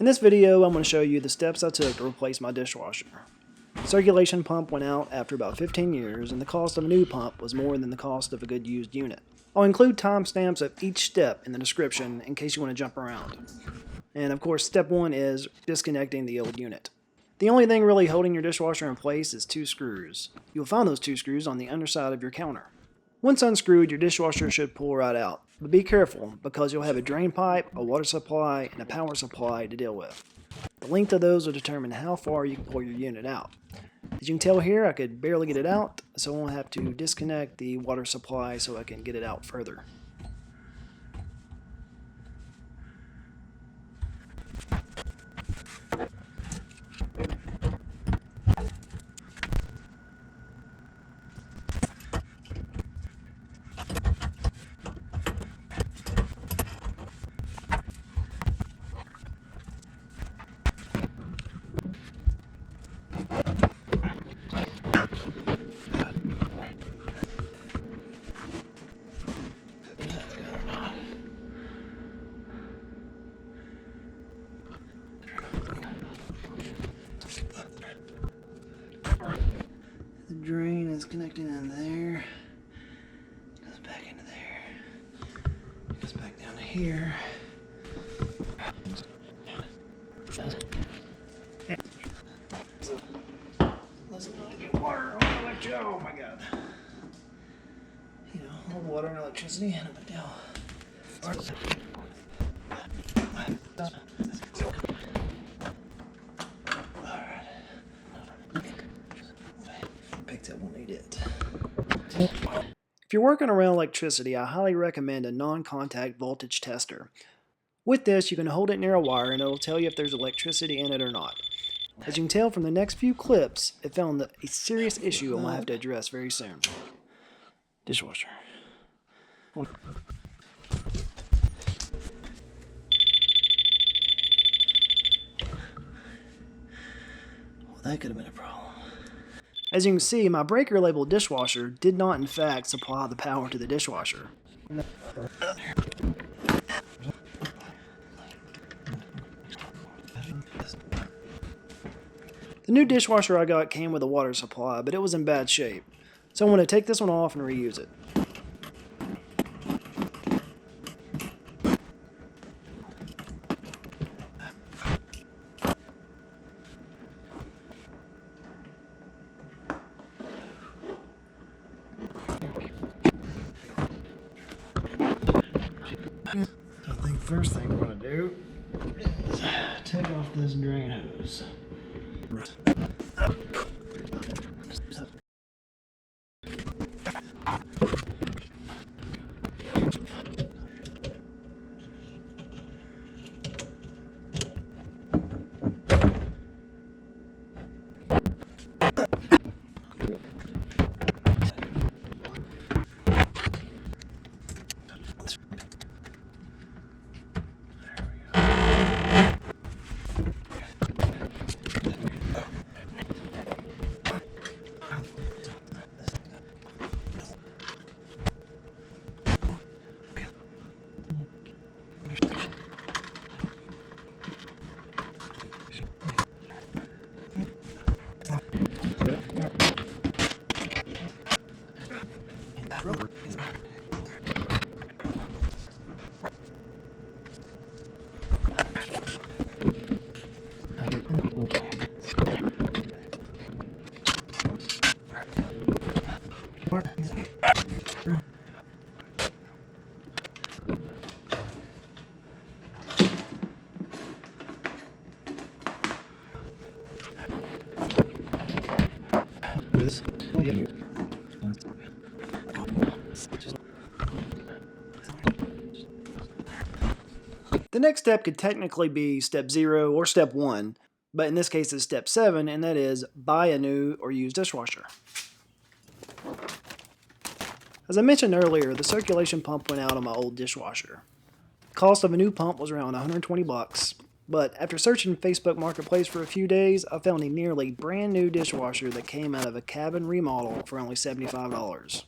In this video, I'm going to show you the steps I took to replace my dishwasher. The circulation pump went out after about 15 years, and the cost of a new pump was more than the cost of a good used unit. I'll include timestamps of each step in the description in case you want to jump around. And of course, step 1 is disconnecting the old unit. The only thing really holding your dishwasher in place is 2 screws. You'll find those 2 screws on the underside of your counter. Once unscrewed, your dishwasher should pull right out, but be careful because you'll have a drain pipe, a water supply, and a power supply to deal with. The length of those will determine how far you can pull your unit out. As you can tell here, I could barely get it out, so I'll have to disconnect the water supply so I can get it out further. The drain is connecting in there, goes back into there, goes back down to here. Let's get water on electricity. Oh my god. You know, a little water and electricity and a bit down. We'll need it. If you're working around electricity, I highly recommend a non-contact voltage tester. With this, you can hold it near a wire and it'll tell you if there's electricity in it or not. As you can tell from the next few clips, it found a serious issue I'm going to have to address very soon. Dishwasher. Well, that could have been a problem. As you can see, my breaker labeled dishwasher did not in fact supply the power to the dishwasher. The new dishwasher I got came with a water supply, but it was in bad shape. So I'm going to take this one off and reuse it. I think first thing we're going to do is take off this drain hose. The next step could technically be step 0 or step 1, but in this case it's step 7, and that is buy a new or used dishwasher. As I mentioned earlier, the circulation pump went out on my old dishwasher. The cost of a new pump was around $120, but after searching Facebook Marketplace for a few days, I found a nearly brand new dishwasher that came out of a cabin remodel for only $75.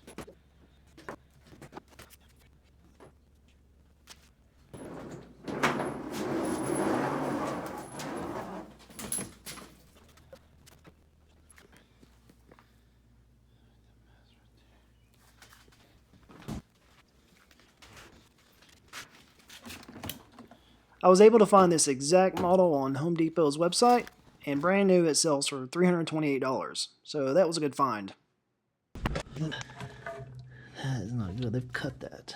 I was able to find this exact model on Home Depot's website, and brand new it sells for $328. So that was a good find. That is not good. They've cut that.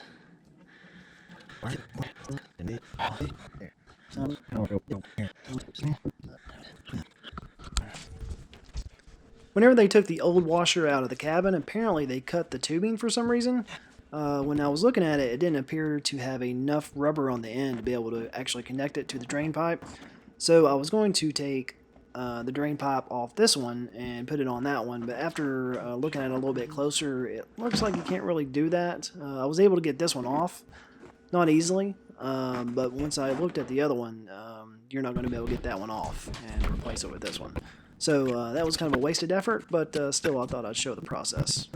Whenever they took the old washer out of the cabin, apparently they cut the tubing for some reason. When I was looking at it, it didn't appear to have enough rubber on the end to be able to actually connect it to the drain pipe. So I was going to take the drain pipe off this one and put it on that one, but after looking at it a little bit closer, it looks like you can't really do that. I was able to get this one off, not easily, but once I looked at the other one, you're not going to be able to get that one off and replace it with this one. So that was kind of a wasted effort, but still I thought I'd show the process.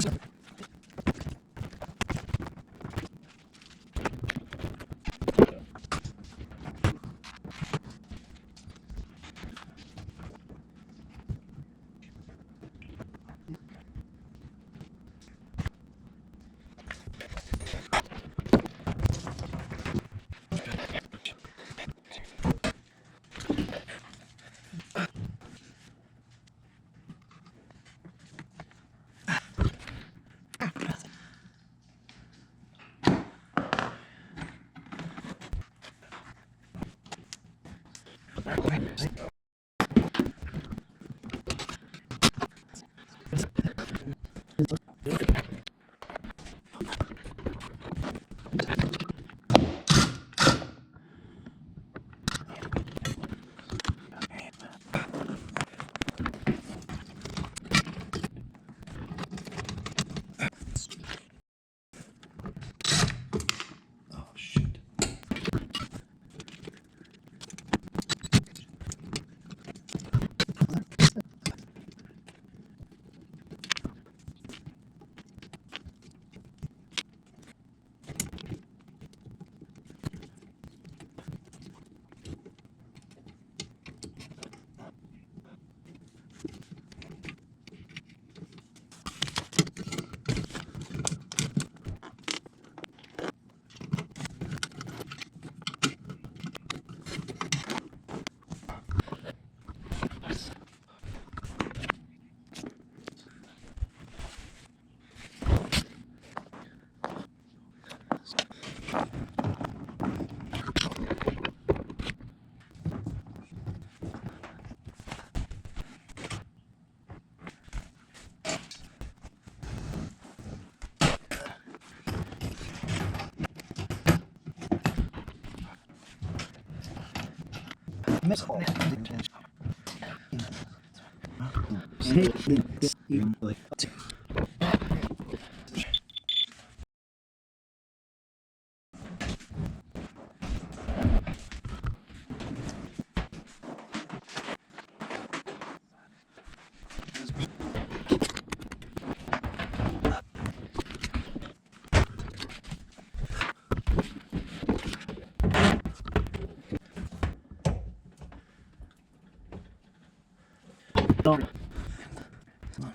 Don't. I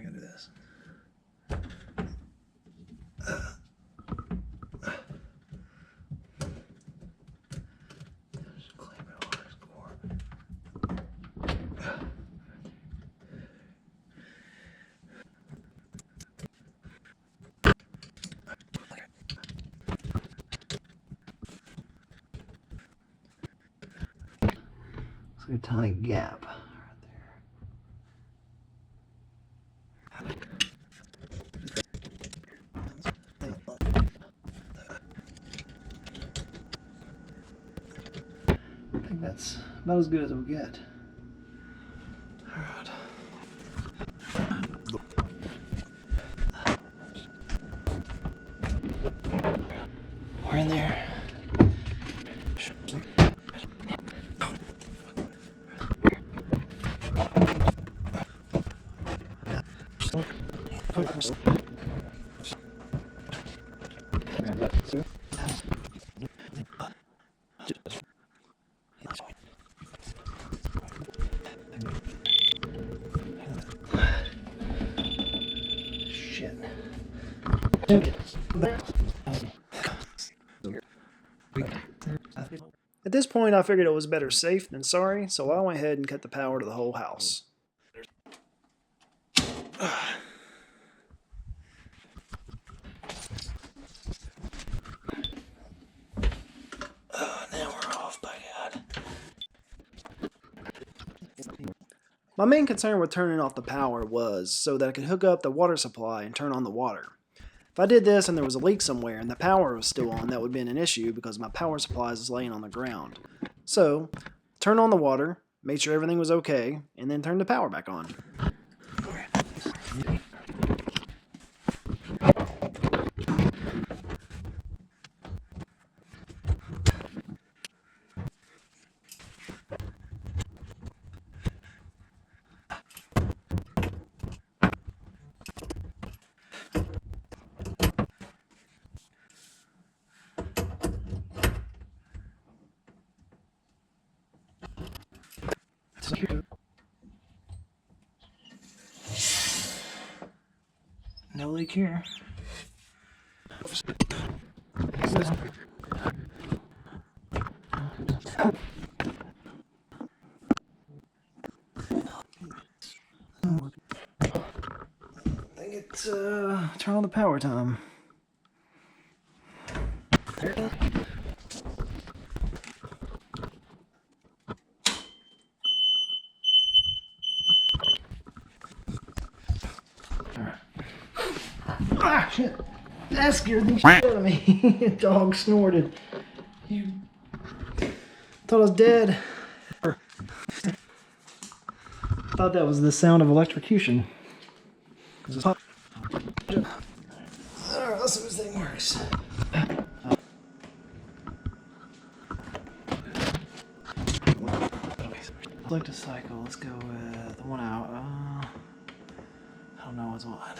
gotta do this. Just clamp it on this cord. It's like a tiny gap. I think that's about as good as we'll get. Alright. We're in there. Shit. At this point, I figured it was better safe than sorry, so I went ahead and cut the power to the whole house. Now we're off, by God. My main concern with turning off the power was so that I could hook up the water supply and turn on the water. If I did this and there was a leak somewhere and the power was still on, that would have been an issue because my power supply is laying on the ground. So, turn on the water, made sure everything was okay, and then turn the power back on. No leak here. I think it's turn on the power time. Ah, shit. That scared the shit out of me. Dog snorted. You thought I was dead. Thought that was the sound of electrocution. Alright, let's see if this thing works. Select a cycle. Let's go with 1 hour. I don't know what's what.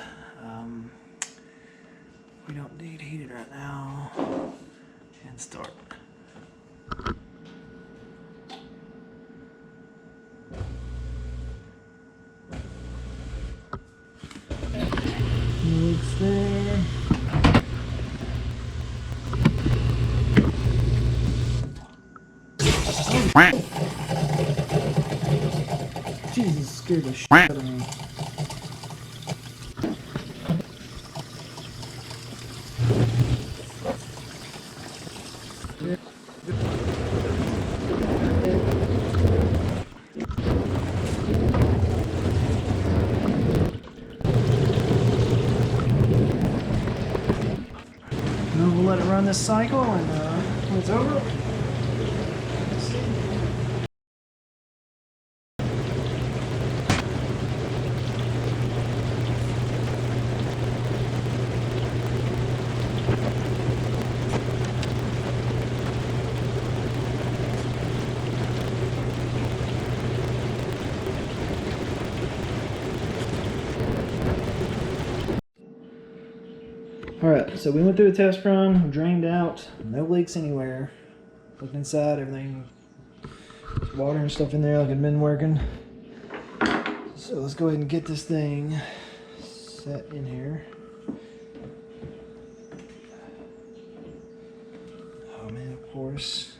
We don't need heated right now. And start. Leaks there. Jesus, scared the shit out of me. And we'll let it run this cycle, and when it's over, Alright, so we went through the test run, drained out, no leaks anywhere. Looked inside, everything, water and stuff in there like it had been working. So let's go ahead and get this thing set in here. Oh man, of course.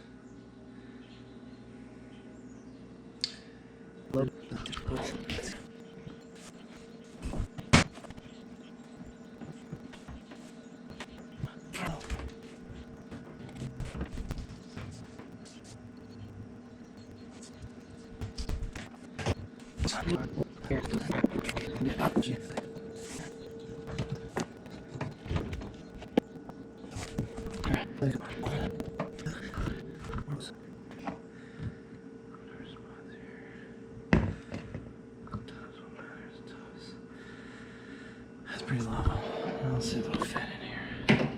That's pretty low. Let's see if it'll fit in here.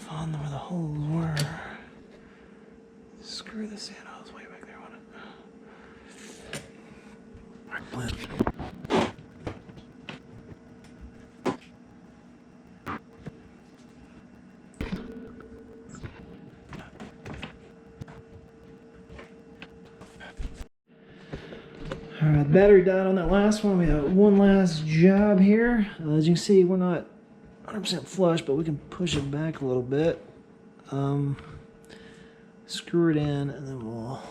find where the holes were. Screw this in. Oh, it's way back there, wasn't it? Alright, battery died on that last one. We have one last job here. As you can see, we're not 100% flush, but we can push it back a little bit. Screw it in, and then we'll...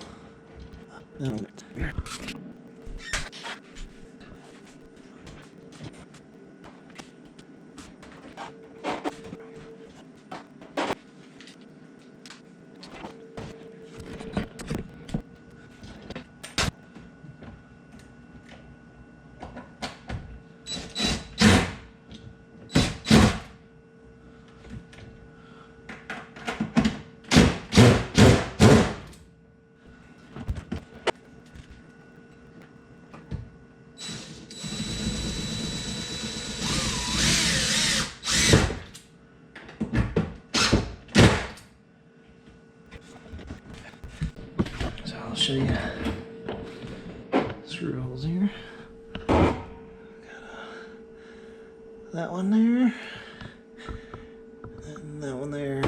I'll show you screw holes here. Got that one there, and that one there.